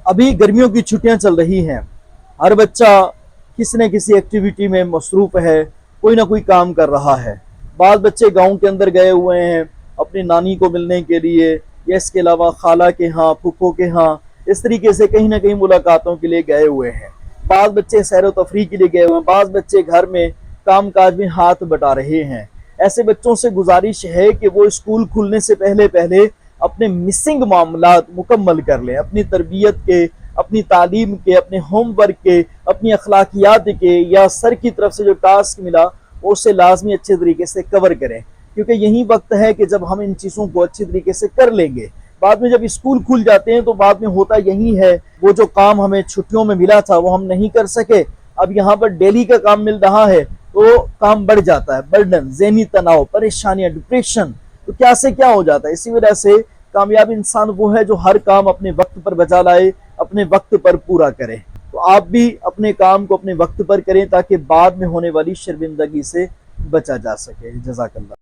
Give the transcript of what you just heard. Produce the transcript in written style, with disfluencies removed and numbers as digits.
अभी गर्मियों की छुट्टियां चल रही हैं। हर बच्चा किसी न किसी एक्टिविटी में मसरूफ है, कोई ना कोई काम कर रहा है। बाद बच्चे गांव के अंदर गए हुए हैं अपनी नानी को मिलने के लिए, या इसके अलावा खाला के यहाँ, फूफो के यहाँ, इस तरीके से कहीं ना कहीं मुलाकातों के लिए गए हुए हैं। बाद बच्चे सैर व तफरीह के लिए गए हुए हैं, बाद बच्चे घर में काम काज में हाथ बटा रहे हैं। ऐसे बच्चों से गुजारिश है कि वो स्कूल खुलने से पहले पहले अपने मिसिंग मामलात मुकम्मल कर लें, अपनी तरबियत के, अपनी तालीम के, अपने होमवर्क के, अपनी अखलाकियात के, या सर की तरफ से जो टास्क मिला वो उसे लाजमी अच्छे तरीके से कवर करें, क्योंकि यही वक्त है कि जब हम इन चीज़ों को अच्छे तरीके से कर लेंगे। बाद में जब स्कूल खुल जाते हैं तो बाद में होता यही है, वो जो काम हमें छुट्टियों में मिला था वो हम नहीं कर सके, अब यहाँ पर डेली का काम मिल रहा है तो काम बढ़ जाता है, बर्डन, ज़हनी तनाव, परेशानियां, डिप्रेशन, तो क्या से क्या हो जाता है। इसी वजह से कामयाब इंसान वो है जो हर काम अपने वक्त पर बजा लाए, अपने वक्त पर पूरा करे। तो आप भी अपने काम को अपने वक्त पर करें ताकि बाद में होने वाली शर्मिंदगी से बचा जा सके। जज़ाकल्लाह।